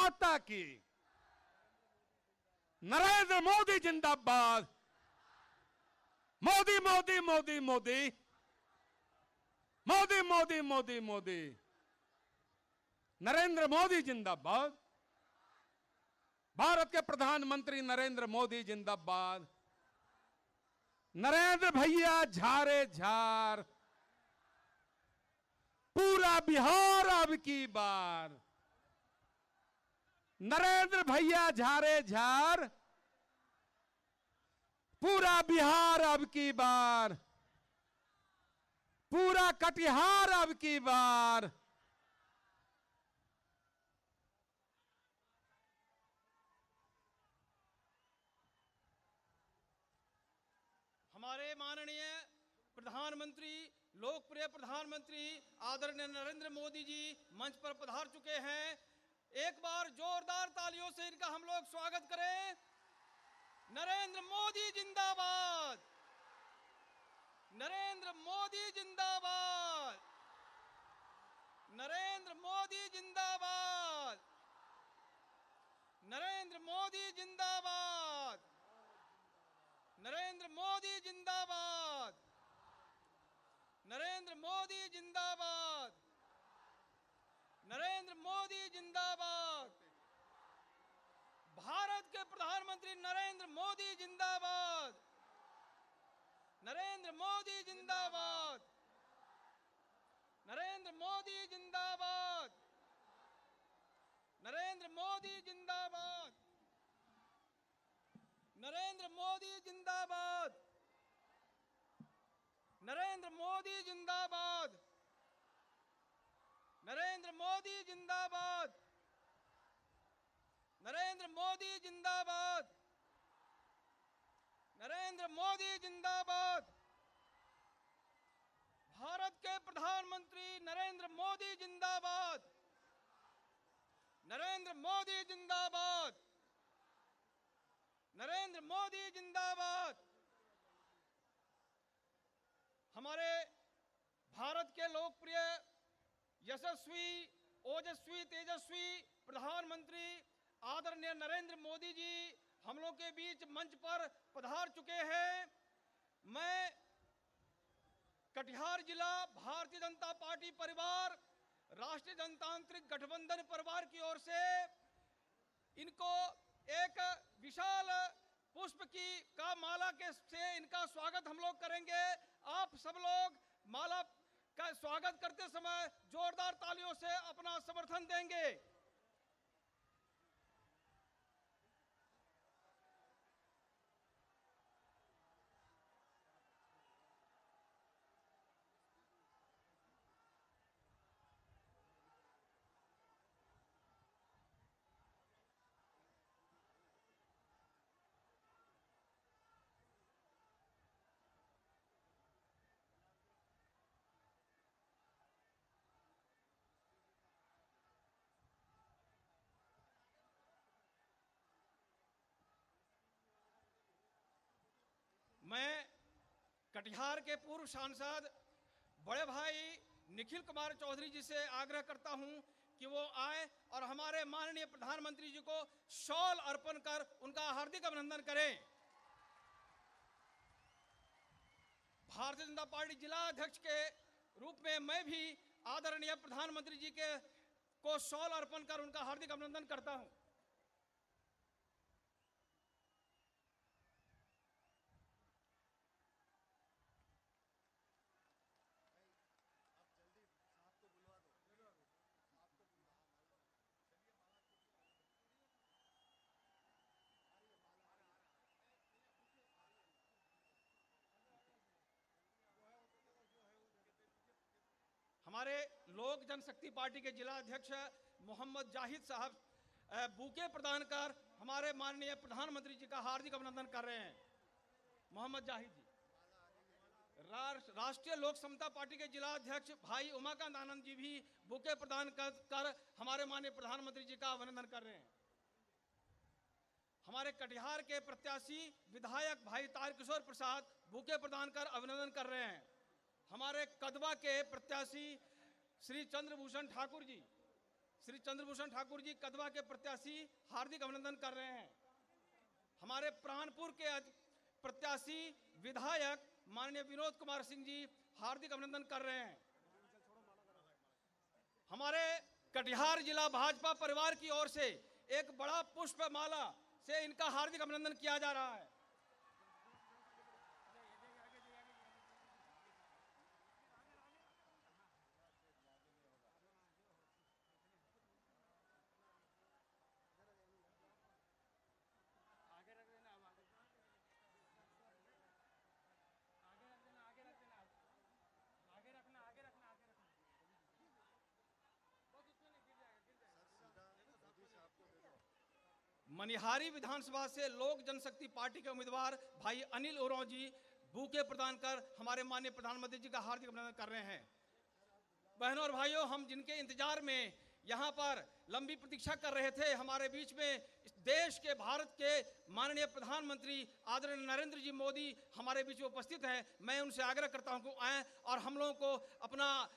माता की। नरेंद्र मोदी जिंदाबाद। मोदी मोदी मोदी मोदी मोदी मोदी मोदी मोदी। नरेंद्र मोदी जिंदाबाद। भारत के प्रधानमंत्री नरेंद्र मोदी जिंदाबाद। नरेंद्र भैया झारे झार। पूरा बिहार अब की बार। नरेंद्र भैया झारे झार। पूरा बिहार अब की बार। पूरा कटिहार अब की बार। हमारे माननीय प्रधानमंत्री, लोकप्रिय प्रधानमंत्री आदरणीय नरेंद्र मोदी जी मंच पर पधार चुके हैं। एक बार जोरदार तालियों से इनका हम लोग स्वागत करें। नरेंद्र मोदी जिंदाबाद। नरेंद्र मोदी जिंदाबाद। नरेंद्र मोदी जिंदाबाद। नरेंद्र मोदी जिंदाबाद। नरेंद्र मोदी जिंदाबाद। नरेंद्र मोदी जिंदाबाद। नरेंद्र मोदी जिंदाबाद। भारत के प्रधानमंत्री नरेंद्र मोदी जिंदाबाद। नरेंद्र मोदी जिंदाबाद। नरेंद्र मोदी जिंदाबाद। नरेंद्र मोदी जिंदाबाद। नरेंद्र मोदी जिंदाबाद। नरेंद्र मोदी जिंदाबाद। नरेंद्र मोदी जिंदाबाद। नरेंद्र मोदी जिंदाबाद। नरेंद्र मोदी जिंदाबाद। भारत के प्रधानमंत्री नरेंद्र मोदी जिंदाबाद। नरेंद्र मोदी जिंदाबाद। नरेंद्र मोदी जिंदाबाद। हमारे भारत के लोकप्रिय, यशस्वी, ओजस्वी, तेजस्वी प्रधानमंत्री आदरणीय नरेंद्र मोदी जी हम लोग के बीच मंच पर पधार चुके हैं। मैं कटिहार जिला भारतीय जनता पार्टी परिवार, राष्ट्रीय जनतांत्रिक गठबंधन परिवार की ओर से इनको एक विशाल पुष्प का माला के से इनका स्वागत हम लोग करेंगे। आप सब लोग माला का स्वागत करते समय जोरदार तालियों से अपना समर्थन देंगे। मैं कटिहार के पूर्व सांसद बड़े भाई निखिल कुमार चौधरी जी से आग्रह करता हूं कि वो आए और हमारे माननीय प्रधानमंत्री जी को शॉल अर्पण कर उनका हार्दिक अभिनंदन करें। भारतीय जनता पार्टी जिला अध्यक्ष के रूप में मैं भी आदरणीय प्रधानमंत्री जी को शॉल अर्पण कर उनका हार्दिक अभिनंदन करता हूं। हमारे लोक जनशक्ति पार्टी के जिला अध्यक्ष मोहम्मद जाहिद साहब बुके प्रदान कर हमारे माननीय प्रधानमंत्री जी का हार्दिक अभिनंदन कर रहे हैं। मोहम्मद जाहिद जी। राष्ट्रीय लोक समता पार्टी के जिला अध्यक्ष भाई उमाकांत आनंद जी भी बुके प्रदान कर हमारे माननीय प्रधानमंत्री जी का अभिनंदन कर रहे हैं। हमारे कटिहार के प्रत्याशी विधायक भाई तारकिशोर प्रसाद बुके प्रदान कर अभिनंदन कर रहे हैं। हमारे कदवा के प्रत्याशी श्री चंद्रभूषण ठाकुर जी श्री चंद्रभूषण ठाकुर जी कदवा के प्रत्याशी हार्दिक अभिनंदन कर रहे हैं। हमारे प्राणपुर के प्रत्याशी विधायक माननीय विनोद कुमार सिंह जी हार्दिक अभिनंदन कर रहे हैं। हमारे कटिहार जिला भाजपा परिवार की ओर से एक बड़ा पुष्पमाला से इनका हार्दिक अभिनंदन किया जा रहा है। मनिहारी विधानसभा से लोक जनशक्ति पार्टी के उम्मीदवार भाई अनिल उरांव जी बूके प्रदान कर हमारे माननीय प्रधानमंत्री जी का हार्दिक अभिनंदन कर रहे हैं। बहनों और भाइयों, हम जिनके इंतजार में यहाँ पर लंबी प्रतीक्षा कर रहे थे, हमारे बीच में इस देश के भारत के माननीय प्रधानमंत्री आदरणीय नरेंद्र जी मोदी हमारे बीच में उपस्थित हैं। मैं उनसे आग्रह करता हूं कि आएँ और हम लोगों को अपना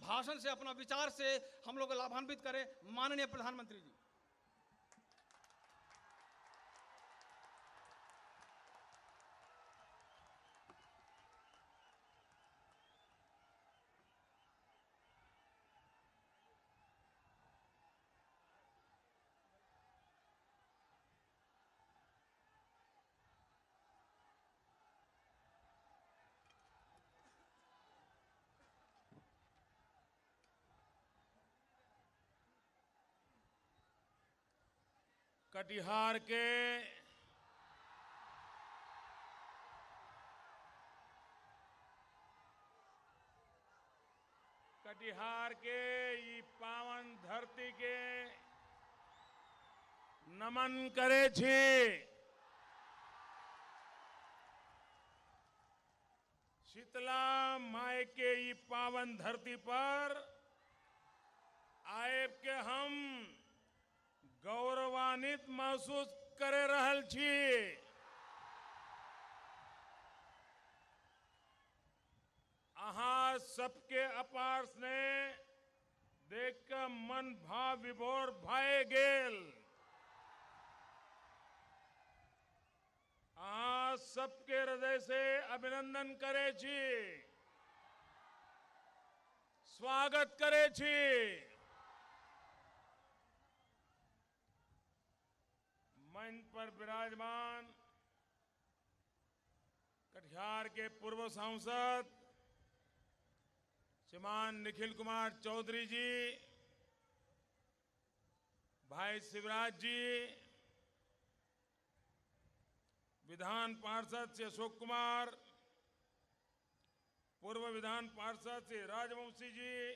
भाषण से, अपना विचार से हम लोग को लाभान्वित करें। माननीय प्रधानमंत्री जी। कटिहार के ई पावन धरती के नमन करे छी। शीतला माई के ई पावन धरती पर आए के हम गौरवान्वित महसूस करे रहल छी। अहाँ सबके अपार स्नेह देख के मन भाव विभोर भए गेल। अहाँ सबके हृदय से अभिनंदन करे छी, स्वागत करे छी। मंच पर विराजमान कटिहार के पूर्व सांसद श्रीमान निखिल कुमार चौधरी जी, भाई शिवराज जी, विधान पार्षद श्री अशोक कुमार, पूर्व विधान पार्षद श्री राजवंशी जी,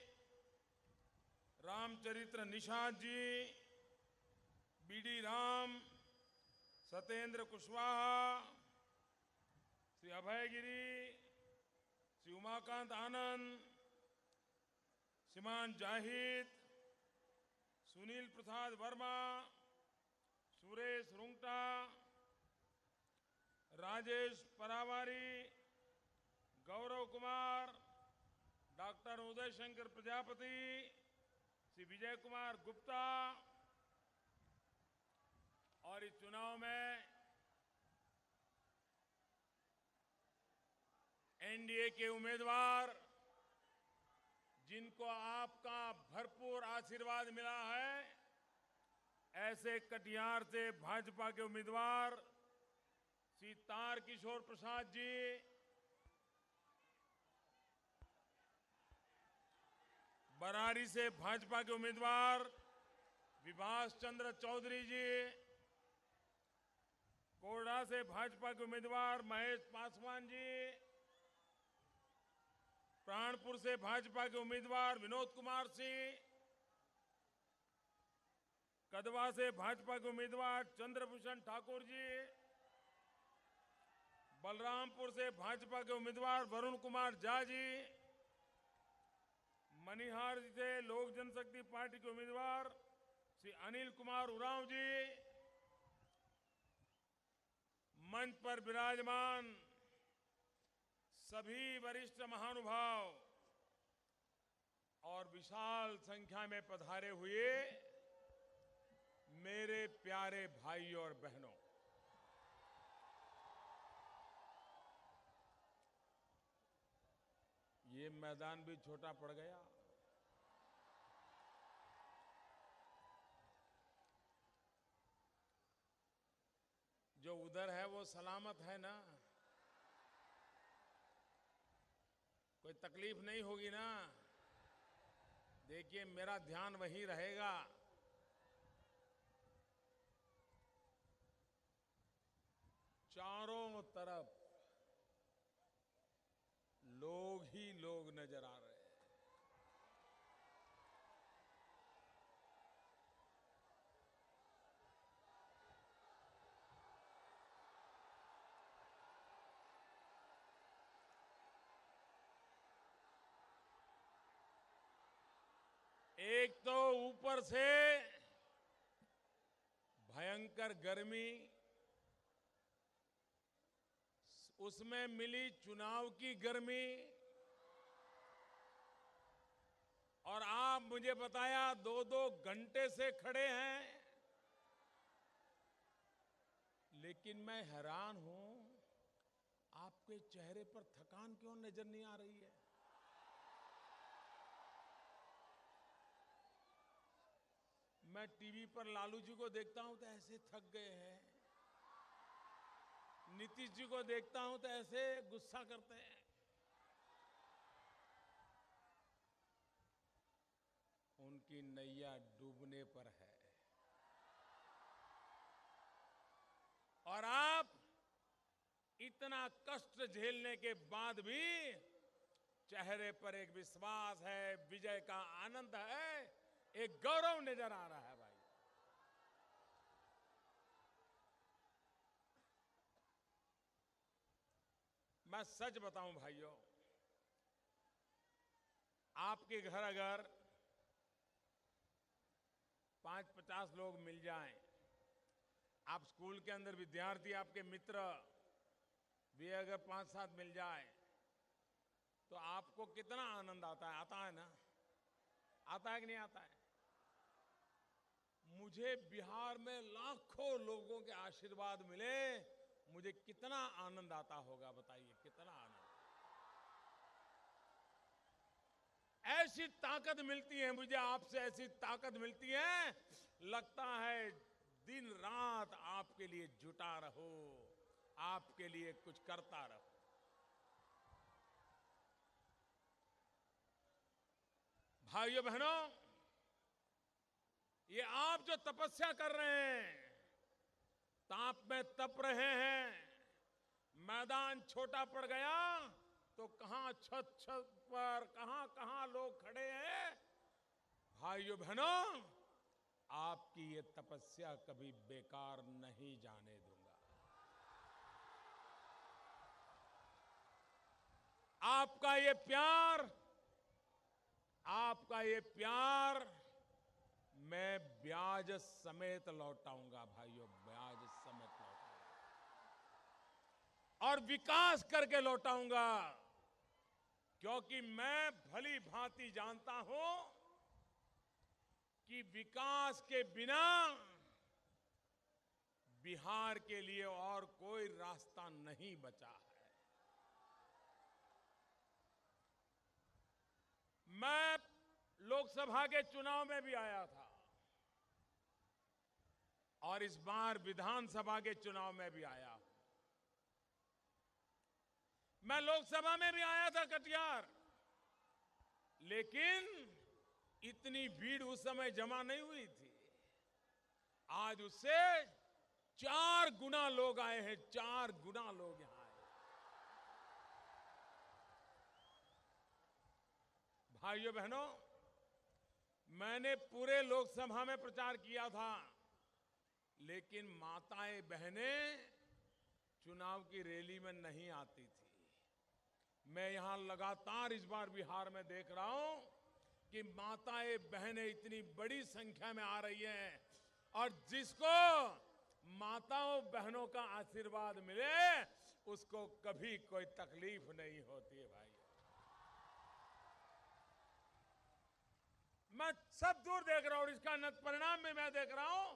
रामचरित्र निषाद जी, बीडी राम, सत्येंद्र कुशवाहा, श्री अभयगिरी, श्री उमाकांत आनंद, श्रीमान जाहिद, सुनील प्रसाद वर्मा, सुरेश रुंगटा, राजेश परावारी, गौरव कुमार, डॉक्टर उदय शंकर प्रजापति, श्री विजय कुमार गुप्ता और इस चुनाव में एनडीए के उम्मीदवार जिनको आपका भरपूर आशीर्वाद मिला है, ऐसे कटिहार से भाजपा के उम्मीदवार श्री तारकिशोर प्रसाद जी, बरारी से भाजपा के उम्मीदवार विभाष चंद्र चौधरी जी, कोरडा से भाजपा के उम्मीदवार महेश पासवान जी, प्राणपुर से भाजपा के उम्मीदवार विनोद कुमार सिंह, कदवा से भाजपा के उम्मीदवार चंद्रभूषण ठाकुर जी, बलरामपुर से भाजपा के उम्मीदवार वरुण कुमार झा जी, मनिहार से लोक जनशक्ति पार्टी के उम्मीदवार श्री अनिल कुमार उरांव जी, मंच पर विराजमान सभी वरिष्ठ महानुभाव, और विशाल संख्या में पधारे हुए मेरे प्यारे भाइयों और बहनों, ये मैदान भी छोटा पड़ गया। जो उधर है वो सलामत है ना? कोई तकलीफ नहीं होगी ना? देखिए, मेरा ध्यान वहीं रहेगा। चारों तरफ लोग ही लोग नजर आ रहे हैं। एक तो ऊपर से भयंकर गर्मी, उसमें मिली चुनाव की गर्मी, और आप मुझे बताया 2-2 घंटे से खड़े हैं। लेकिन मैं हैरान हूं, आपके चेहरे पर थकान क्यों नजर नहीं आ रही है? मैं टीवी पर लालू जी को देखता हूं तो ऐसे थक गए हैं, नीतीश जी को देखता हूं तो ऐसे गुस्सा करते हैं। उनकी नैया डूबने पर है, और आप इतना कष्ट झेलने के बाद भी चेहरे पर एक विश्वास है, विजय का आनंद है, एक गौरव नजर आ रहा है भाई। मैं सच बताऊं भाइयों, आपके घर अगर 5-50 लोग मिल जाएं, आप स्कूल के अंदर विद्यार्थी, आपके मित्र भी अगर 5-7 मिल जाए, तो आपको कितना आनंद आता है? आता है ना? आता है कि नहीं आता है? मुझे बिहार में लाखों लोगों के आशीर्वाद मिले, मुझे कितना आनंद आता होगा, बताइए कितना आनंद। ऐसी ताकत मिलती है मुझे आपसे, ऐसी ताकत मिलती है, लगता है दिन रात आपके लिए जुटा रहो, आपके लिए कुछ करता रहो। भाइयों बहनों, ये आप जो तपस्या कर रहे हैं, ताप में तप रहे हैं, मैदान छोटा पड़ गया तो कहां छत छत पर कहां कहां लोग खड़े हैं। भाइयों बहनों, आपकी ये तपस्या कभी बेकार नहीं जाने दूंगा। आपका ये प्यार, आपका ये प्यार मैं ब्याज समेत लौटाऊंगा भाइयों, ब्याज समेत लौटाऊंगा, और विकास करके लौटाऊंगा। क्योंकि मैं भली भांति जानता हूं कि विकास के बिना बिहार के लिए और कोई रास्ता नहीं बचा है। मैं लोकसभा के चुनाव में भी आया था, और इस बार विधानसभा के चुनाव में भी आया हूं। मैं लोकसभा में भी आया था कटिहार, लेकिन इतनी भीड़ उस समय जमा नहीं हुई थी। आज उससे 4 गुना लोग आए हैं, 4 गुना लोग यहां आए। भाइयों बहनों, मैंने पूरे लोकसभा में प्रचार किया था, लेकिन माताएं बहनें चुनाव की रैली में नहीं आती थी। मैं यहां लगातार इस बार बिहार में देख रहा हूं कि माताएं बहनें इतनी बड़ी संख्या में आ रही हैं, और जिसको माताओं बहनों का आशीर्वाद मिले उसको कभी कोई तकलीफ नहीं होती है भाई। मैं सब दूर देख रहा हूं और इसका परिणाम भी मैं देख रहा हूं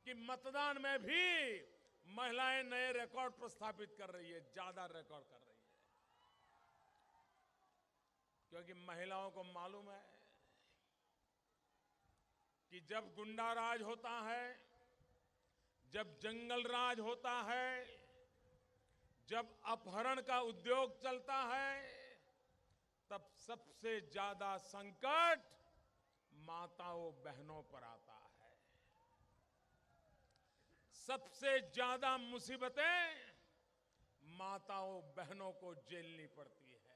कि मतदान में भी महिलाएं नए रिकॉर्ड प्रस्थापित कर रही है, ज्यादा रिकॉर्ड कर रही है, क्योंकि महिलाओं को मालूम है कि जब गुंडा राज होता है, जब जंगल राज होता है, जब अपहरण का उद्योग चलता है, तब सबसे ज्यादा संकट माताओं बहनों पर आता है। सबसे ज्यादा मुसीबतें माताओं बहनों को झेलनी पड़ती है।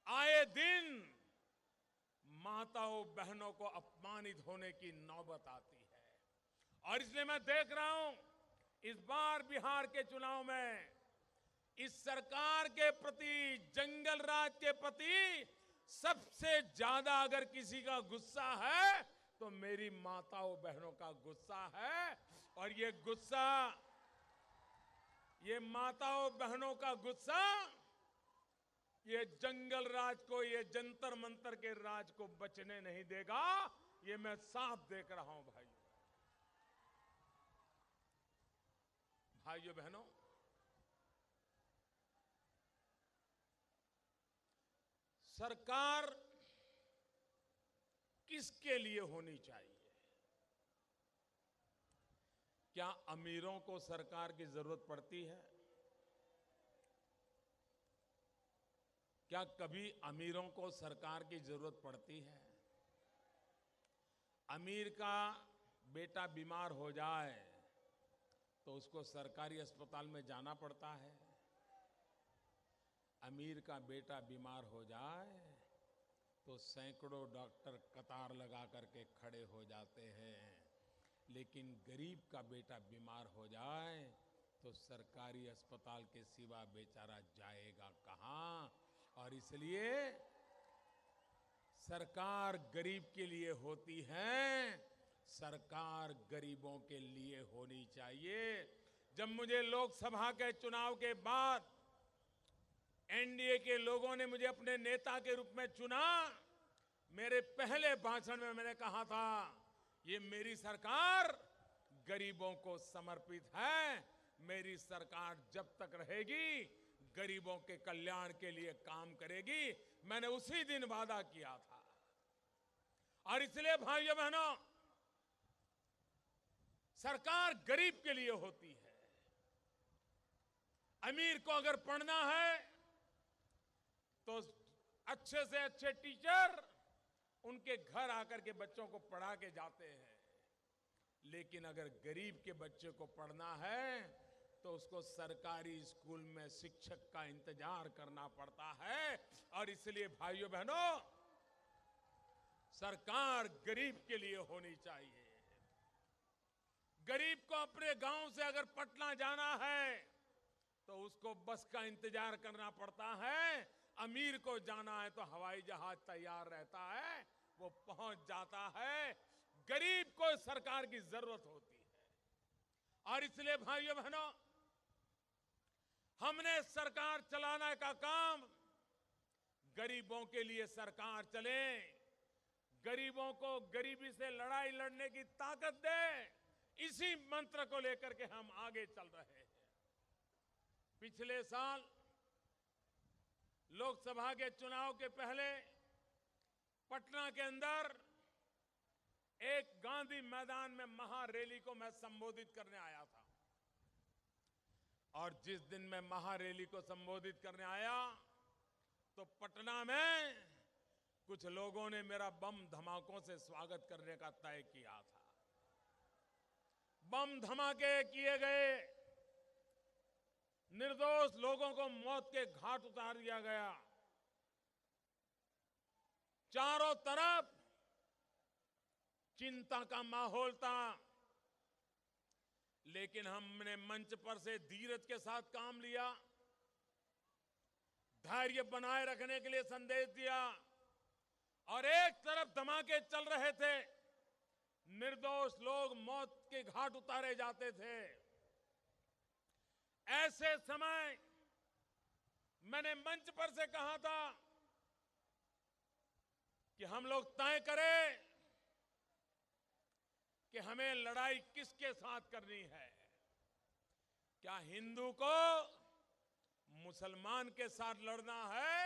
आए दिन माताओं बहनों को अपमानित होने की नौबत आती है और इसलिए मैं देख रहा हूं इस बार बिहार के चुनाव में इस सरकार के प्रति, जंगल राज के प्रति सबसे ज्यादा अगर किसी का गुस्सा है तो मेरी माताओं बहनों का गुस्सा है। और ये गुस्सा, ये माताओं बहनों का गुस्सा ये जंगल राज को, ये जंतर मंतर के राज को बचने नहीं देगा। ये मैं साफ देख रहा हूं भाइयों बहनों। सरकार किसके लिए होनी चाहिए? क्या अमीरों को सरकार की जरूरत पड़ती है? क्या कभी अमीरों को सरकार की जरूरत पड़ती है? अमीर का बेटा बीमार हो जाए तो उसको सरकारी अस्पताल में जाना पड़ता है। अमीर का बेटा बीमार हो जाए तो सैकड़ों डॉक्टर कतार लगा करके खड़े हो जाते हैं, लेकिन गरीब का बेटा बीमार हो जाए तो सरकारी अस्पताल के सिवा बेचारा जाएगा कहां? और इसलिए सरकार गरीब के लिए होती है, सरकार गरीबों के लिए होनी चाहिए। जब मुझे लोकसभा के चुनाव के बाद एनडीए के लोगों ने मुझे अपने नेता के रूप में चुना, मेरे पहले भाषण में मैंने कहा था ये मेरी सरकार गरीबों को समर्पित है। मेरी सरकार जब तक रहेगी गरीबों के कल्याण के लिए काम करेगी। मैंने उसी दिन वादा किया था। और इसलिए भाइयों बहनों, सरकार गरीब के लिए होती है। अमीर को अगर पढ़ना है तो अच्छे से अच्छे टीचर उनके घर आकर के बच्चों को पढ़ा के जाते हैं, लेकिन अगर गरीब के बच्चे को पढ़ना है तो उसको सरकारी स्कूल में शिक्षक का इंतजार करना पड़ता है। और इसलिए भाइयों बहनों, सरकार गरीब के लिए होनी चाहिए। गरीब को अपने गांव से अगर पटना जाना है तो उसको बस का इंतजार करना पड़ता है। अमीर को जाना है तो हवाई जहाज तैयार रहता है, वो पहुंच जाता है। गरीब को सरकार की जरूरत होती है। और इसलिए भाइयों बहनों, हमने सरकार चलाने का काम गरीबों के लिए सरकार चले, गरीबों को गरीबी से लड़ाई लड़ने की ताकत दे, इसी मंत्र को लेकर के हम आगे चल रहे हैं। पिछले साल लोकसभा के चुनाव के पहले पटना के अंदर एक गांधी मैदान में महारैली को मैं संबोधित करने आया था। और जिस दिन मैं महारैली को संबोधित करने आया तो पटना में कुछ लोगों ने मेरा बम धमाकों से स्वागत करने का तय किया था। बम धमाके किए गए, निर्दोष लोगों को मौत के घाट उतार दिया गया। चारों तरफ चिंता का माहौल था, लेकिन हमने मंच पर से धीरज के साथ काम लिया, धैर्य बनाए रखने के लिए संदेश दिया। और एक तरफ धमाके चल रहे थे, निर्दोष लोग मौत के घाट उतारे जाते थे। ऐसे समय मैंने मंच पर से कहा था कि हम लोग तय करें कि हमें लड़ाई किसके साथ करनी है। क्या हिंदू को मुसलमान के साथ लड़ना है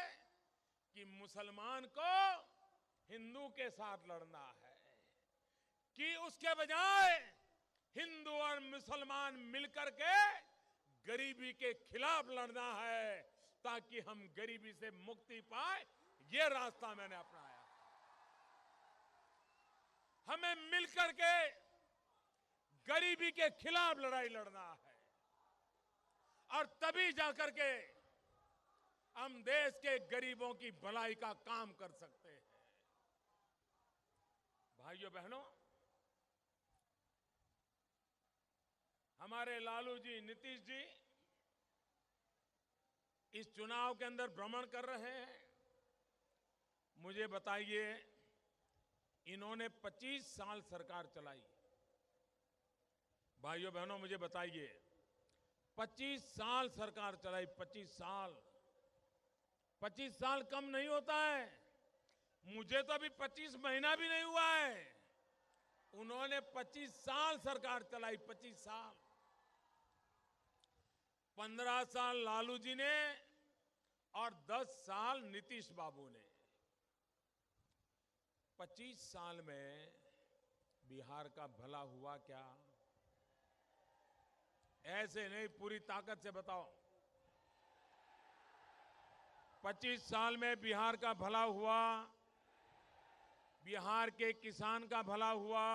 कि मुसलमान को हिंदू के साथ लड़ना है, कि उसके बजाय हिंदू और मुसलमान मिलकर के गरीबी के खिलाफ लड़ना है ताकि हम गरीबी से मुक्ति पाए। ये रास्ता मैंने अपनाया। हमें मिलकर के गरीबी के खिलाफ लड़ाई लड़ना है और तभी जाकर के हम देश के गरीबों की भलाई का काम कर सकते हैं। भाइयों बहनों, हमारे लालू जी, नीतीश जी इस चुनाव के अंदर भ्रमण कर रहे हैं। मुझे बताइए, इन्होंने 25 साल सरकार चलाई। भाइयों बहनों, मुझे बताइए, 25 साल सरकार चलाई। 25 साल 25 साल कम नहीं होता है। मुझे तो अभी 25 महीना भी नहीं हुआ है। उन्होंने 25 साल सरकार चलाई। 25 साल। 15 साल लालू जी ने और 10 साल नीतीश बाबू ने। 25 साल में बिहार का भला हुआ क्या? ऐसे नहीं, पूरी ताकत से बताओ। 25 साल में बिहार का भला हुआ, बिहार के किसान का भला हुआ,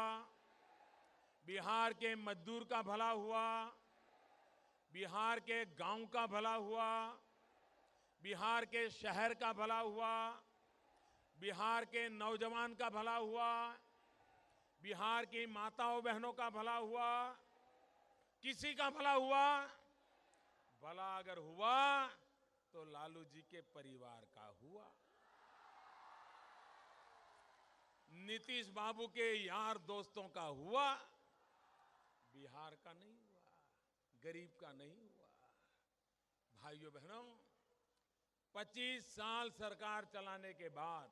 बिहार के मजदूर का भला हुआ, बिहार के गांव का भला हुआ, बिहार के शहर का भला हुआ, बिहार के नौजवान का भला हुआ, बिहार की माताओं बहनों का भला हुआ, किसी का भला हुआ? भला अगर हुआ तो लालू जी के परिवार का हुआ। नीतीश बाबू के यार दोस्तों का हुआ, बिहार का नहीं हुआ, गरीब का नहीं हुआ। भाइयों बहनों, 25 साल सरकार चलाने के बाद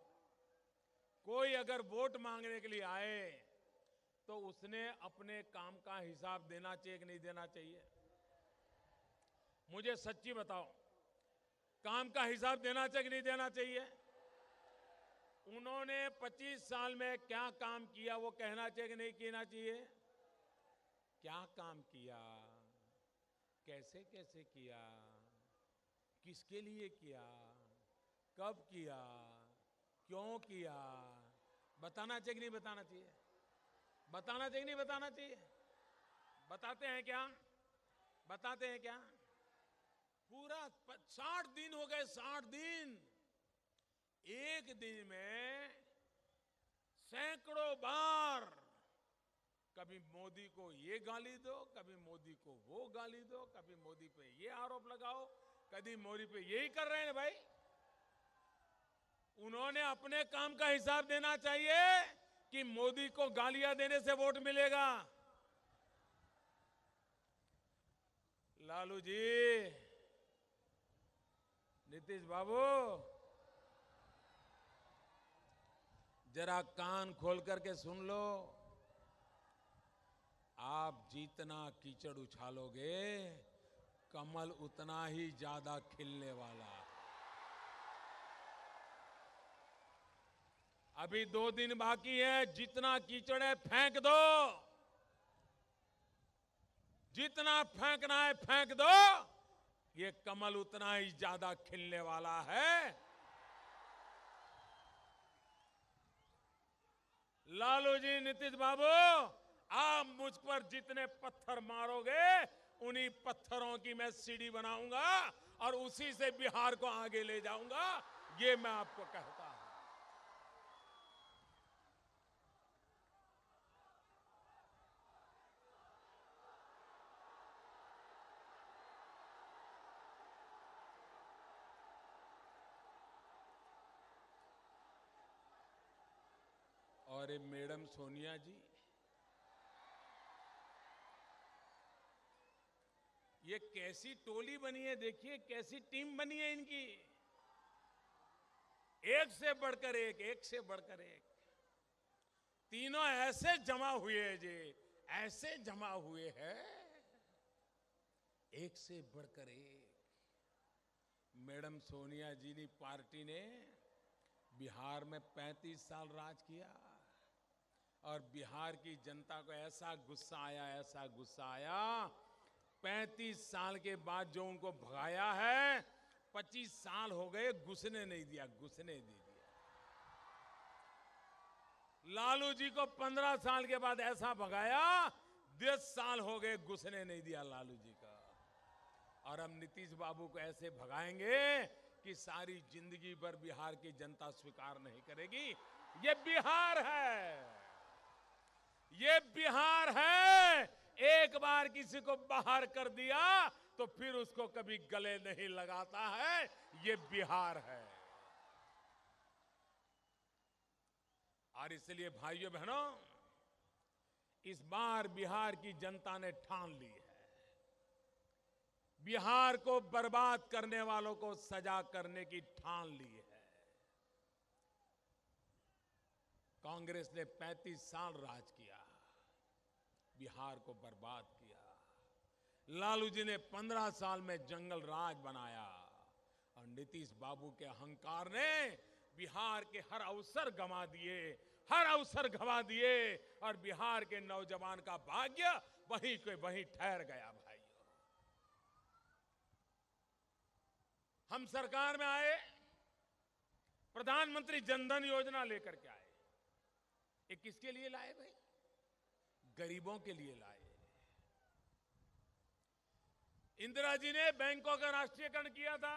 कोई अगर वोट मांगने के लिए आए तो उसने अपने काम का हिसाब देना चाहिए कि नहीं देना चाहिए? मुझे सच्ची बताओ, काम का हिसाब देना चाहिए कि नहीं देना चाहिए? उन्होंने 25 साल में क्या काम किया वो कहना चाहिए कि नहीं कहना चाहिए? क्या काम किया, कैसे कैसे किया, किसके लिए किया, कब किया, क्यों किया, बताना चाहिए कि नहीं बताना चाहिए? बताना चाहिए कि नहीं बताना चाहिए? बताते हैं क्या? बताते हैं क्या? पूरा 60 दिन हो गए। 60 दिन। एक दिन में सैकड़ों बार कभी मोदी को ये गाली दो, कभी मोदी को वो गाली दो, कभी मोदी पे ये आरोप लगाओ, कभी मोदी पे यही कर रहे हैं। भाई, उन्होंने अपने काम का हिसाब देना चाहिए कि मोदी को गालियां देने से वोट मिलेगा? लालू जी, नीतीश बाबू, जरा कान खोल करके सुन लो। आप जितना कीचड़ उछालोगे, कमल उतना ही ज्यादा खिलने वाला है। अभी 2 दिन बाकी है। जितना कीचड़ है फेंक दो, जितना फेंकना है फेंक दो। ये कमल उतना ही ज्यादा खिलने वाला है। लालू जी, नीतीश बाबू, आप मुझ पर जितने पत्थर मारोगे उन्हीं पत्थरों की मैं सीढ़ी बनाऊंगा और उसी से बिहार को आगे ले जाऊंगा। ये मैं आपको कहता हूं। और ये मैडम सोनिया जी, ये कैसी टोली बनी है, देखिए कैसी टीम बनी है इनकी। एक से बढ़कर एक, एक से बढ़कर एक। तीनों ऐसे जमा हुए जी, ऐसे जमा हुए हैं, एक से बढ़कर एक। मैडम सोनिया जी की पार्टी ने बिहार में 35 साल राज किया और बिहार की जनता को ऐसा गुस्सा आया, ऐसा गुस्सा आया, 35 साल के बाद जो उनको भगाया है, 25 साल हो गए घुसने नहीं दिया, घुसने नहीं दिया। लालू जी को 15 साल के बाद ऐसा भगाया, 10 साल हो गए घुसने नहीं दिया लालू जी का। और हम नीतीश बाबू को ऐसे भगाएंगे कि सारी जिंदगी भर बिहार की जनता स्वीकार नहीं करेगी। ये बिहार है, ये बिहार है। एक बार किसी को बाहर कर दिया तो फिर उसको कभी गले नहीं लगाता है। ये बिहार है। और इसलिए भाइयों बहनों, इस बार बिहार की जनता ने ठान ली है, बिहार को बर्बाद करने वालों को सजा करने की ठान ली है। कांग्रेस ने 35 साल राज किया, बिहार को बर्बाद किया। लालू जी ने 15 साल में जंगल राज बनाया और नीतीश बाबू के अहंकार ने बिहार के हर अवसर गंवा दिए, हर अवसर गंवा दिए और बिहार के नौजवान का भाग्य वहीं के वहीं ठहर गया। भाइयों, हम सरकार में आए, प्रधानमंत्री जनधन योजना लेकर के आए। ये किसके लिए लाए भाई? गरीबों के लिए लाए। इंदिरा जी ने बैंकों का राष्ट्रीयकरण किया था,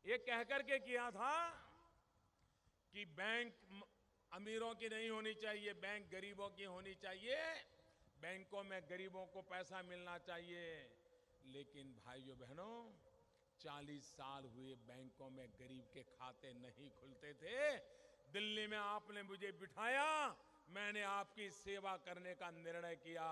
ये कहकर के किया था कि बैंक अमीरों की नहीं होनी चाहिए, बैंक गरीबों की होनी चाहिए, बैंकों में गरीबों को पैसा मिलना चाहिए। लेकिन भाइयों बहनों, 40 साल हुए बैंकों में गरीब के खाते नहीं खुलते थे। दिल्ली में आपने मुझे बिठाया, मैंने आपकी सेवा करने का निर्णय किया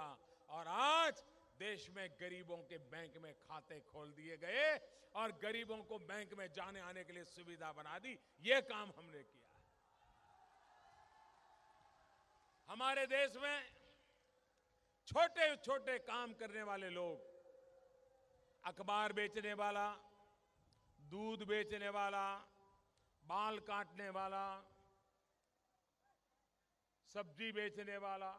और आज देश में गरीबों के बैंक में खाते खोल दिए गए और गरीबों को बैंक में जाने आने के लिए सुविधा बना दी। ये काम हमने किया। हमारे देश में छोटे छोटे काम करने वाले लोग, अखबार बेचने वाला, दूध बेचने वाला, बाल काटने वाला, सब्जी बेचने वाला,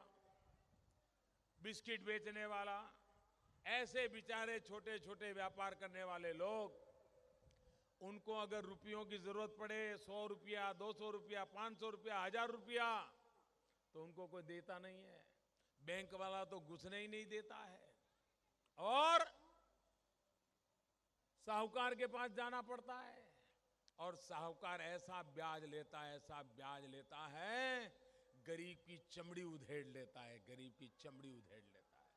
बिस्किट बेचने वाला, ऐसे बेचारे छोटे छोटे व्यापार करने वाले लोग, उनको अगर रुपयों की जरूरत पड़े, 100 रुपया, 200 रुपया, 500 रुपया, 1000 रुपया, तो उनको कोई देता नहीं है। बैंक वाला तो घुसने ही नहीं देता है और साहूकार के पास जाना पड़ता है और साहूकार ऐसा ब्याज लेता है, ऐसा ब्याज लेता है, गरीब की चमड़ी उधेड़ लेता है, गरीब की चमड़ी उधेड़ लेता है।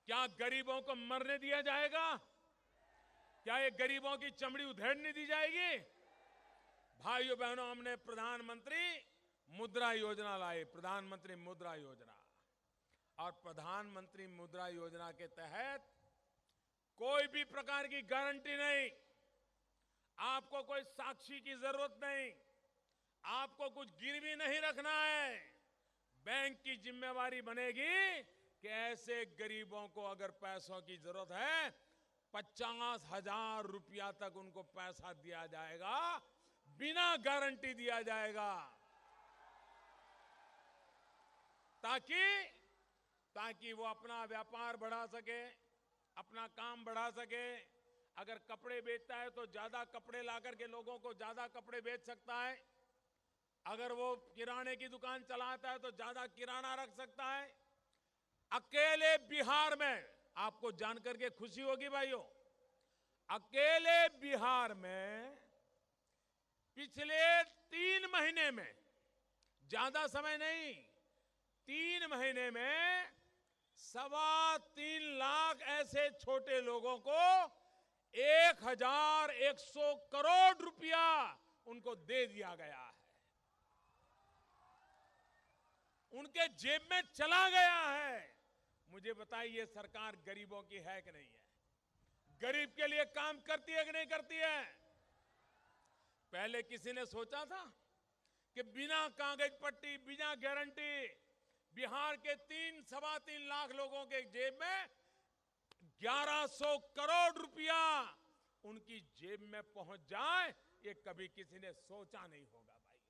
क्या गरीबों को मरने दिया जाएगा? क्या ये गरीबों की चमड़ी उधेड़ने दी जाएगी? भाइयों बहनों, हमने प्रधानमंत्री मुद्रा योजना लाई, प्रधानमंत्री मुद्रा योजना। और प्रधानमंत्री मुद्रा योजना के तहत कोई भी प्रकार की गारंटी नहीं, आपको कोई साक्षी की जरूरत नहीं, आपको कुछ गिरवी नहीं रखना है। बैंक की जिम्मेवारी बनेगी कि ऐसे गरीबों को अगर पैसों की जरूरत है, 50,000 रुपया तक उनको पैसा दिया जाएगा, बिना गारंटी दिया जाएगा, ताकि वो अपना व्यापार बढ़ा सके, अपना काम बढ़ा सके। अगर कपड़े बेचता है तो ज्यादा कपड़े ला करके लोगों को ज्यादा कपड़े बेच सकता है। अगर वो किराने की दुकान चलाता है तो ज्यादा किराना रख सकता है। अकेले बिहार में, आपको जानकर के खुशी होगी भाइयों, अकेले बिहार में पिछले 3 महीने में, ज्यादा समय नहीं, 3 महीने में 3.25 लाख ऐसे छोटे लोगों को 1,100 करोड़ रुपया उनको दे दिया गया है, उनके जेब में चला गया है। मुझे बताइए, सरकार गरीबों की है कि नहीं है? गरीब के लिए काम करती है कि नहीं करती है? पहले किसी ने सोचा था कि बिना कागज पट्टी, बिना गारंटी बिहार के 3-3.25 लाख लोगों के जेब में 1100 करोड़ रुपया उनकी जेब में पहुंच जाए, ये कभी किसी ने सोचा नहीं होगा भाई।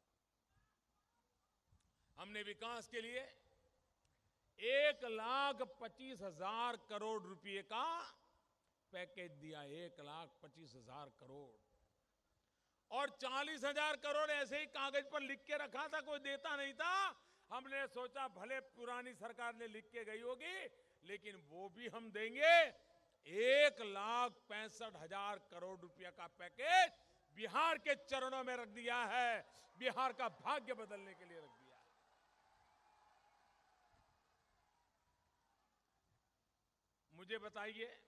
हमने विकास के लिए 1,25,000 करोड़ रुपए का पैकेज दिया, 1,25,000 करोड़, और 40,000 करोड़ ऐसे ही कागज पर लिख के रखा था, कोई देता नहीं था। हमने सोचा भले पुरानी सरकार ने लिख के गई होगी, लेकिन वो भी हम देंगे। 1,65,000 करोड़ रुपया का पैकेज बिहार के चरणों में रख दिया है, बिहार का भाग्य बदलने के लिए रख दिया है। मुझे बताइए,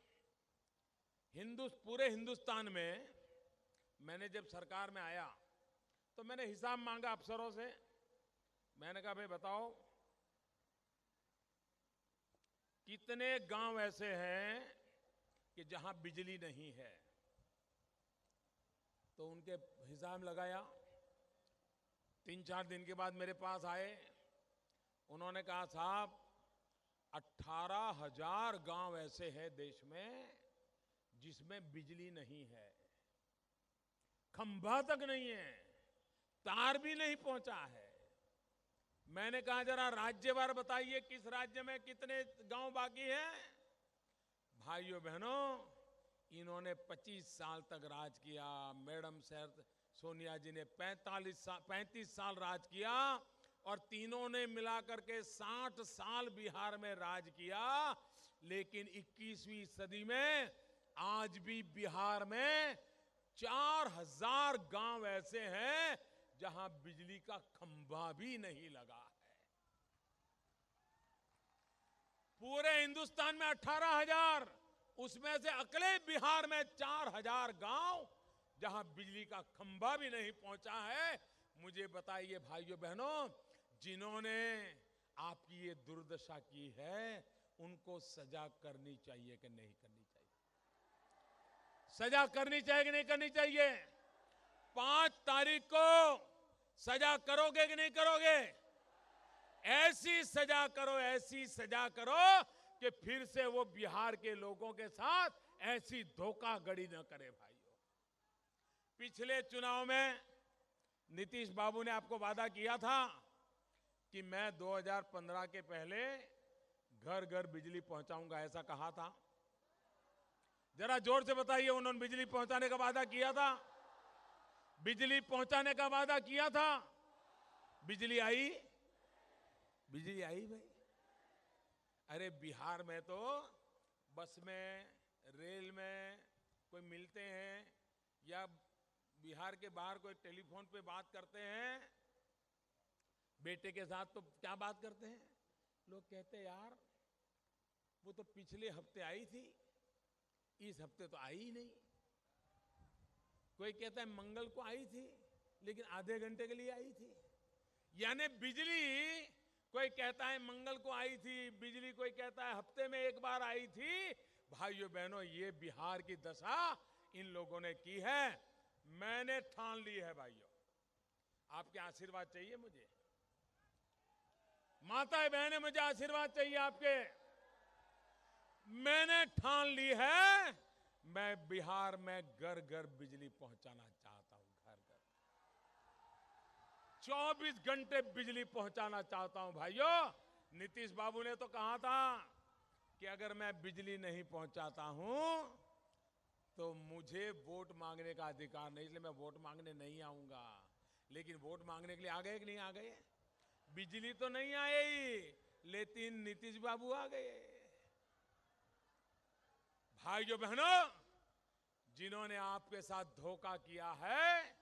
पूरे हिंदुस्तान में मैंने जब सरकार में आया तो मैंने हिसाब मांगा अफसरों से। मैंने कहा भाई बताओ कितने गांव ऐसे हैं कि जहां बिजली नहीं है। तो उनके हिसाब लगाया। 3-4 दिन के बाद मेरे पास आए, उन्होंने कहा साहब 18,000 गांव ऐसे हैं देश में जिसमें बिजली नहीं है, खंभा तक नहीं है, तार भी नहीं पहुंचा है। मैंने कहा जरा राज्यवार बताइए किस राज्य में कितने गांव बाकी हैं। भाइयों बहनों, इन्होंने 25 साल तक राज किया। मैडम सोनिया जी ने 35 साल राज किया, और तीनों ने मिलाकर के 60 साल बिहार में राज किया। लेकिन 21वीं सदी में आज भी बिहार में 4,000 गांव ऐसे हैं जहां बिजली का खंभा भी नहीं लगा है। पूरे हिंदुस्तान में 18,000, उसमें से अकेले बिहार में 4,000 गांव जहां बिजली का खंभा भी नहीं पहुंचा है। मुझे बताइए भाइयों बहनों, जिन्होंने आपकी ये दुर्दशा की है उनको सजा करनी चाहिए कि नहीं करनी चाहिए? सजा करनी चाहिए कि नहीं करनी चाहिए? 5 तारीख को सजा करोगे कि नहीं करोगे? ऐसी सजा करो, ऐसी सजा करो कि फिर से वो बिहार के लोगों के साथ ऐसी धोखाधड़ी न करे। भाइयों, पिछले चुनाव में नीतीश बाबू ने आपको वादा किया था कि मैं 2015 के पहले घर घर बिजली पहुंचाऊंगा, ऐसा कहा था। जरा जोर से बताइए, उन्होंने बिजली पहुंचाने का वादा किया था? बिजली पहुंचाने का वादा किया था? बिजली आई? बिजली आई भाई? अरे बिहार में तो बस में, रेल में कोई मिलते हैं या बिहार के बाहर कोई टेलीफोन पे बात करते हैं बेटे के साथ, तो क्या बात करते हैं? लोग कहते हैं यार वो तो पिछले हफ्ते आई थी, इस हफ्ते तो आई ही नहीं। कोई कहता है मंगल को आई थी, लेकिन आधे घंटे के लिए आई थी। यानी बिजली, कोई कहता है मंगल को आई थी बिजली, कोई कहता है हफ्ते में एक बार आई थी। भाइयों बहनों, ये बिहार की दशा इन लोगों ने की है। मैंने ठान ली है भाइयों, आपके आशीर्वाद चाहिए मुझे, माताएं बहनें मुझे आशीर्वाद चाहिए आपके। मैंने ठान ली है, मैं बिहार में घर घर बिजली पहुंचाना चाहता हूं। घर घर 24 घंटे बिजली पहुंचाना चाहता हूं। भाइयों, नीतीश बाबू ने तो कहा था कि अगर मैं बिजली नहीं पहुंचाता हूं तो मुझे वोट मांगने का अधिकार नहीं, इसलिए मैं वोट मांगने नहीं आऊंगा। लेकिन वोट मांगने के लिए आ गए कि नहीं आ गए? बिजली तो नहीं आई, लेकिन नीतीश बाबू आ गए। भाइयों बहनों, जिन्होंने आपके साथ धोखा किया है,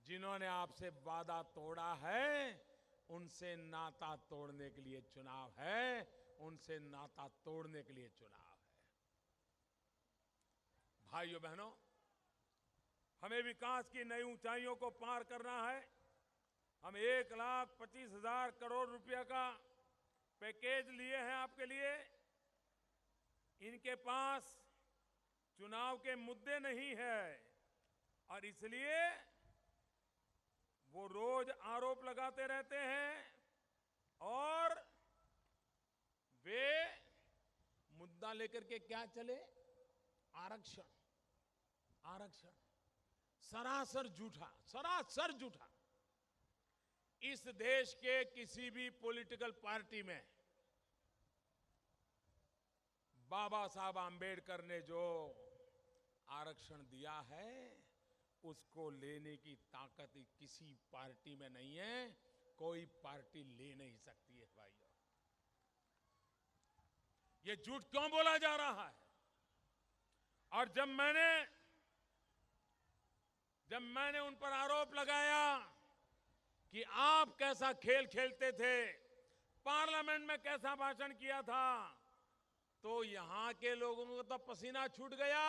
जिन्होंने आपसे वादा तोड़ा है, उनसे नाता तोड़ने के लिए चुनाव है, उनसे नाता तोड़ने के लिए चुनाव है। भाइयों बहनों, हमें विकास की नई ऊंचाइयों को पार करना है। हम 1,25,000 करोड़ रुपया का पैकेज लिए हैं आपके लिए। इनके पास चुनाव के मुद्दे नहीं है, और इसलिए वो रोज आरोप लगाते रहते हैं और वे मुद्दा लेकर के क्या चले? आरक्षण। आरक्षण सरासर झूठा, सरासर झूठा। इस देश के किसी भी पॉलिटिकल पार्टी में बाबा साहब आंबेडकर ने जो आरक्षण दिया है उसको लेने की ताकत किसी पार्टी में नहीं है। कोई पार्टी ले नहीं सकती है भाइयों। ये झूठ क्यों बोला जा रहा है? और जब मैंने उन पर आरोप लगाया कि आप कैसा खेल खेलते थे, पार्लियामेंट में कैसा भाषण किया था, तो यहां के लोगों को तो पसीना छूट गया,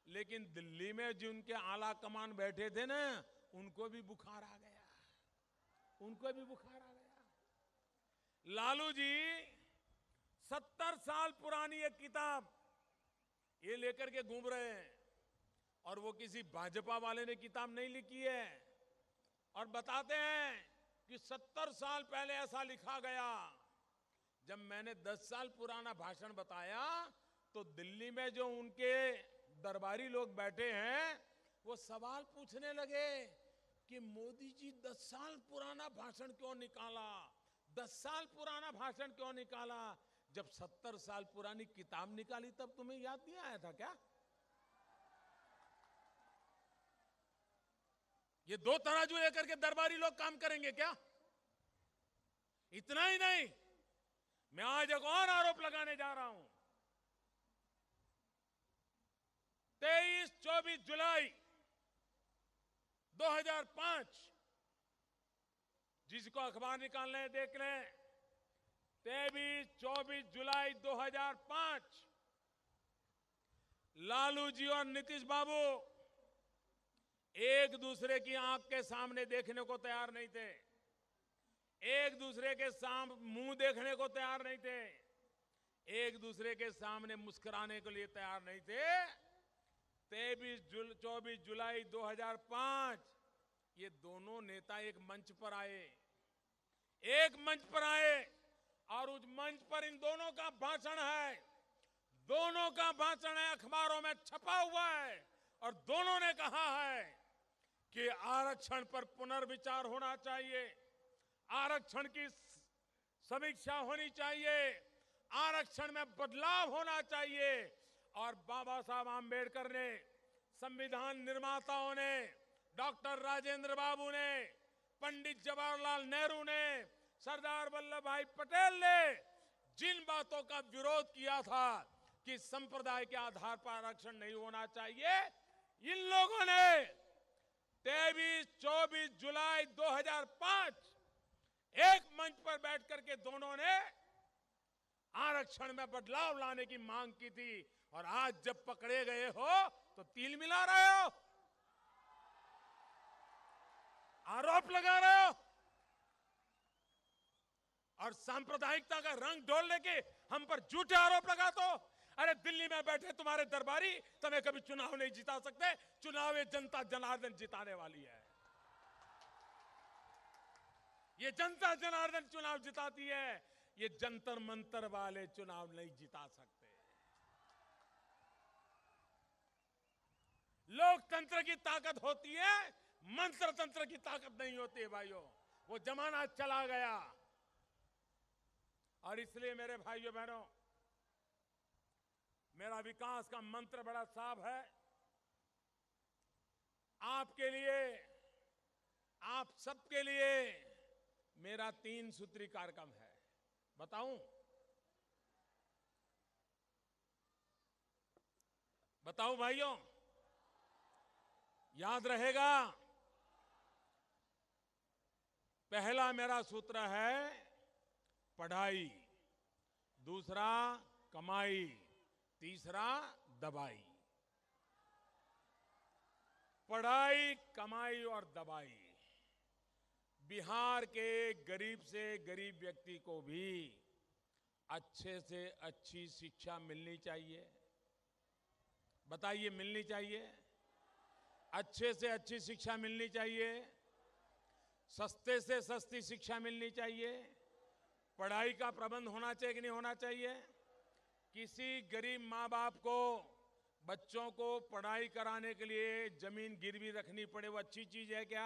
लेकिन दिल्ली में जिनके आला कमान बैठे थे ना, उनको भी बुखार आ गया, उनको भी बुखार आ गया। लालू जी 70 साल पुरानी एक किताब ये लेकर के घूम रहे हैं, और वो किसी भाजपा वाले ने किताब नहीं लिखी है, और बताते हैं कि 70 साल पहले ऐसा लिखा गया। जब मैंने 10 साल पुराना भाषण बताया तो दिल्ली में जो उनके दरबारी लोग बैठे हैं वो सवाल पूछने लगे कि मोदी जी 10 साल पुराना भाषण क्यों निकाला, 10 साल पुराना भाषण क्यों निकाला? जब 70 साल पुरानी किताब निकाली तब तुम्हें याद नहीं आया था क्या? ये 2 तराजू लेकर के दरबारी लोग काम करेंगे क्या? इतना ही नहीं, मैं आज एक और आरोप लगाने जा रहा हूं। 23-24 जुलाई 2005, जिसको अखबार निकालने हैं देख लें, 23-24 जुलाई 2005 लालू जी और नीतीश बाबू एक दूसरे की आंख के सामने देखने को तैयार नहीं थे, एक दूसरे के सामने मुंह देखने को तैयार नहीं थे, एक दूसरे के सामने मुस्कुराने के लिए तैयार नहीं थे। 23-24 जुलाई 2005 ये दोनों नेता एक मंच पर आए, एक मंच पर आए, और उस मंच पर इन दोनों का भाषण है, दोनों का भाषण है, अखबारों में छपा हुआ है, और दोनों ने कहा है कि आरक्षण पर पुनर्विचार होना चाहिए, आरक्षण की समीक्षा होनी चाहिए, आरक्षण में बदलाव होना चाहिए। और बाबा साहब आंबेडकर ने, संविधान निर्माताओं ने, डॉक्टर राजेंद्र बाबू ने, पंडित जवाहरलाल नेहरू ने, सरदार वल्लभ भाई पटेल ने जिन बातों का विरोध किया था कि संप्रदाय के आधार पर आरक्षण नहीं होना चाहिए, इन लोगों ने 23-24 जुलाई 2005 एक मंच पर बैठ करके दोनों ने आरक्षण में बदलाव लाने की मांग की थी। और आज जब पकड़े गए हो तो तिल मिला रहे हो, आरोप लगा रहे हो, और सांप्रदायिकता का रंग ढोलने के हम पर झूठे आरोप लगा दो। अरे दिल्ली में बैठे तुम्हारे दरबारी तुम्हें कभी चुनाव नहीं जिता सकते, चुनाव ये जनता जनार्दन जिताने वाली है, ये जनता जनार्दन चुनाव जिताती है, ये जंतर मंतर वाले चुनाव नहीं जिता सकते। लोकतंत्र की ताकत होती है, मंत्र तंत्र की ताकत नहीं होती है भाइयों। वो जमाना चला गया। और इसलिए मेरे भाइयों बहनों, मेरा विकास का मंत्र बड़ा साफ है। आपके लिए, आप सबके लिए मेरा 3 सूत्री कार्यक्रम है। बताऊं? बताऊं भाइयों? याद रहेगा? पहला मेरा सूत्र है पढ़ाई, दूसरा कमाई, तीसरा दवाई। पढ़ाई, कमाई और दवाई। बिहार के गरीब से गरीब व्यक्ति को भी अच्छे से अच्छी शिक्षा मिलनी चाहिए। बताइए, मिलनी चाहिए? अच्छे से अच्छी शिक्षा मिलनी चाहिए। सस्ते से सस्ती शिक्षा मिलनी चाहिए, पढ़ाई का प्रबंध होना चाहिए कि नहीं होना चाहिए। किसी गरीब माँ बाप को बच्चों को पढ़ाई कराने के लिए जमीन गिरवी रखनी पड़े वो अच्छी चीज है क्या?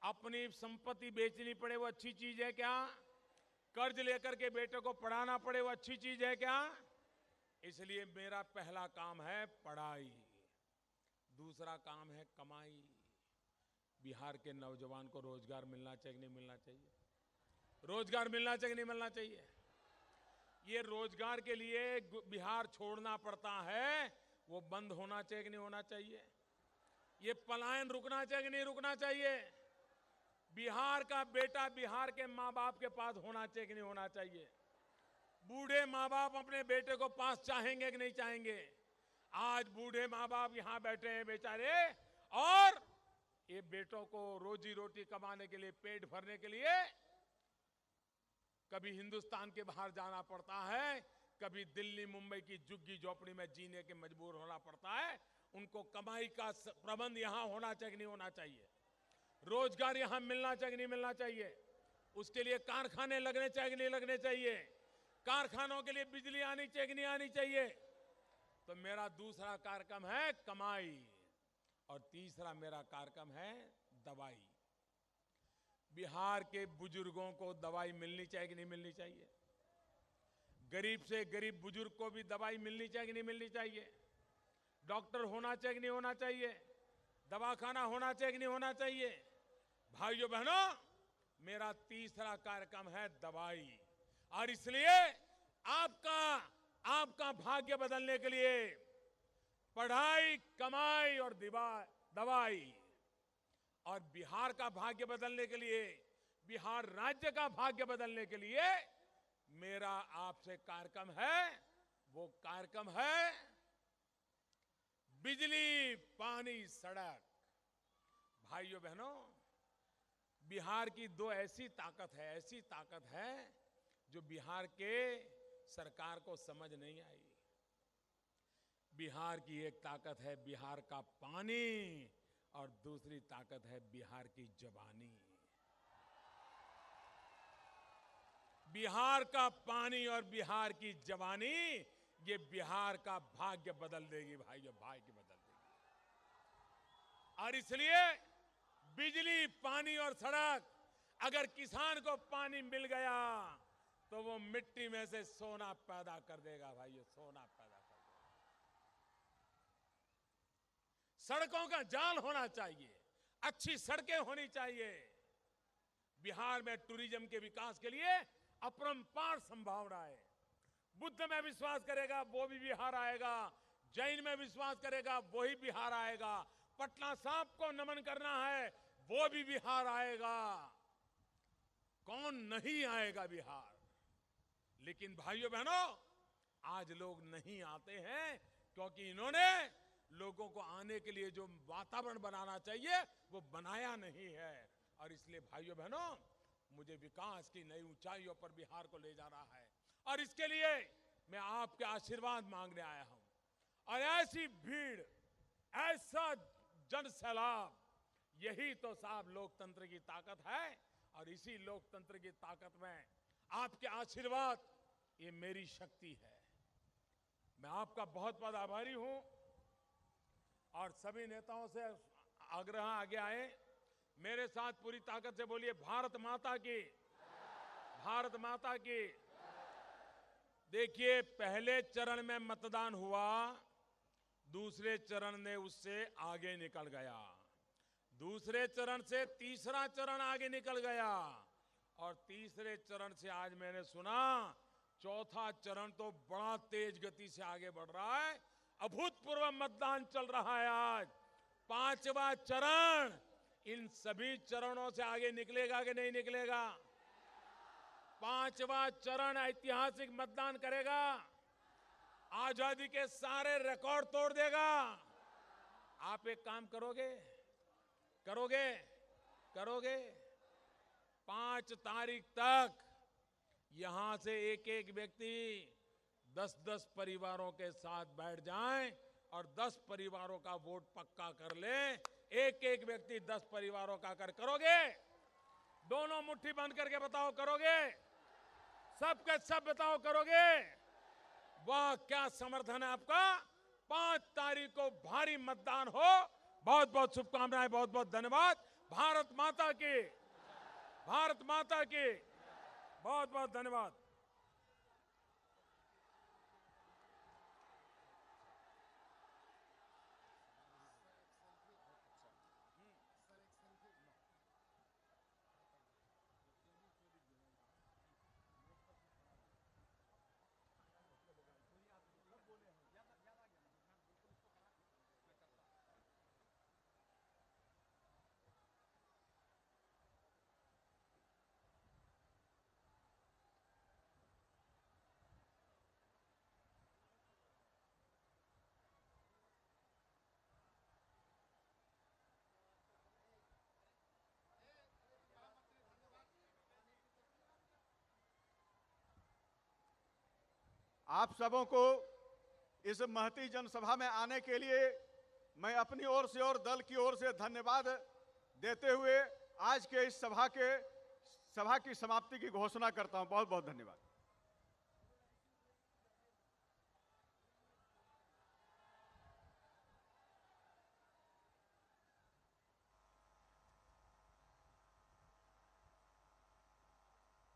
अपनी संपत्ति बेचनी पड़े वो अच्छी चीज है क्या? कर्ज लेकर के बेटे को पढ़ाना पड़े वो अच्छी चीज है क्या? इसलिए मेरा पहला काम है पढ़ाई, दूसरा काम है कमाई। बिहार के नौजवान को रोजगार मिलना चाहिए कि नहीं मिलना चाहिए? रोजगार मिलना चाहिए कि नहीं मिलना चाहिए? ये रोजगार के लिए बिहार छोड़ना पड़ता है, वो बंद होना चाहिए कि नहीं होना चाहिए? ये पलायन रुकना चाहिए कि नहीं रुकना चाहिए? बिहार का बेटा बिहार के माँ बाप के पास होना चाहिए कि नहीं होना चाहिए? बूढ़े माँ बाप अपने बेटे को पास चाहेंगे कि नहीं चाहेंगे? आज बूढ़े माँ बाप यहाँ बैठे हैं बेचारे, और ये बेटों को रोजी रोटी कमाने के लिए, पेट भरने के लिए कभी हिंदुस्तान के बाहर जाना पड़ता है, कभी दिल्ली मुंबई की झुग्गी झोपड़ी में जीने के मजबूर होना पड़ता है। उनको कमाई का प्रबंध यहाँ होना चाहिए कि नहीं होना चाहिए? रोजगार यहाँ मिलना चाहिए कि नहीं मिलना चाहिए? उसके लिए कारखाने लगने चाहिए कि नहीं लगने चाहिए? कारखानों के लिए बिजली आनी चाहिए कि नहीं आनी चाहिए? तो मेरा दूसरा कार्यक्रम है कमाई, और तीसरा मेरा कार्यक्रम है दवाई। बिहार के बुजुर्गों को दवाई मिलनी चाहिए कि नहीं मिलनी चाहिए? गरीब से गरीब बुजुर्ग को भी दवाई मिलनी चाहिए कि नहीं मिलनी चाहिए? डॉक्टर होना चाहिए कि नहीं होना चाहिए? दवाखाना होना चाहिए कि नहीं होना चाहिए? भाइयों बहनों, मेरा तीसरा कार्यक्रम है दवाई। और इसलिए आपका भाग्य बदलने के लिए पढ़ाई, कमाई और दवाई, और बिहार का भाग्य बदलने के लिए, बिहार राज्य का भाग्य बदलने के लिए मेरा आपसे कार्यक्रम है, वो कार्यक्रम है बिजली, पानी, सड़क। भाइयों बहनों, बिहार की दो ऐसी ताकत है जो बिहार के सरकार को समझ नहीं आई। बिहार की एक ताकत है बिहार का पानी, और दूसरी ताकत है बिहार की जवानी। बिहार का पानी और बिहार की जवानी, ये बिहार का भाग्य बदल देगी भाइयों, भाग्य बदल देगी। और इसलिए बिजली, पानी और सड़क, अगर किसान को पानी मिल गया तो वो मिट्टी में से सोना पैदा कर देगा भाइयों, सोना पैदा कर देगा। सड़कों का जाल होना चाहिए, अच्छी सड़कें होनी चाहिए। बिहार में टूरिज्म के विकास के लिए अपरंपार संभावनाएं। बुद्ध में विश्वास करेगा वो भी बिहार आएगा, जैन में विश्वास करेगा वो ही बिहार आएगा, पटना साहब को नमन करना है वो भी बिहार आएगा। कौन नहीं आएगा बिहार? लेकिन भाइयों बहनों, आज लोग नहीं आते हैं क्योंकि इन्होंने लोगों को आने के लिए जो वातावरण बनाना चाहिए वो बनाया नहीं है। और इसलिए भाइयों बहनों, मुझे विकास की नई ऊंचाइयों पर बिहार को ले जाना है, और इसके लिए मैं आपके आशीर्वाद मांगने आया हूं। और ऐसी भीड़, ऐसा जन सैलाब, यही तो साहब लोकतंत्र की ताकत है। और इसी लोकतंत्र की ताकत में आपके आशीर्वाद, ये मेरी शक्ति है। मैं आपका बहुत बहुत आभारी हूं, और सभी नेताओं से आग्रह आगे आए, मेरे साथ पूरी ताकत से बोलिए भारत माता की, भारत माता की। देखिए, पहले चरण में मतदान हुआ, दूसरे चरण ने उससे आगे निकल गया, दूसरे चरण से तीसरा चरण आगे निकल गया, और तीसरे चरण से आज मैंने सुना चौथा चरण तो बड़ा तेज गति से आगे बढ़ रहा है। अभूतपूर्व मतदान चल रहा है आज। पांचवा चरण इन सभी चरणों से आगे निकलेगा कि नहीं निकलेगा? पांचवा चरण ऐतिहासिक मतदान करेगा, आजादी के सारे रिकॉर्ड तोड़ देगा। आप एक काम करोगे? करोगे? करोगे? 5 तारीख तक यहां से एक एक व्यक्ति 10-10 परिवारों के साथ बैठ जाएं और 10 परिवारों का वोट पक्का कर ले। एक एक व्यक्ति 10 परिवारों का करोगे? दोनों मुट्ठी बंद करके बताओ करोगे? सबके सब बताओ करोगे? वाह, क्या समर्थन है आपका। 5 तारीख को भारी मतदान हो। बहुत बहुत शुभकामनाएं, बहुत बहुत धन्यवाद। भारत माता की, भारत माता की, बहुत बहुत धन्यवाद। आप सबों को इस महती जनसभा में आने के लिए मैं अपनी ओर से और दल की ओर से धन्यवाद देते हुए आज के इस सभा की समाप्ति की घोषणा करता हूं। बहुत बहुत धन्यवाद।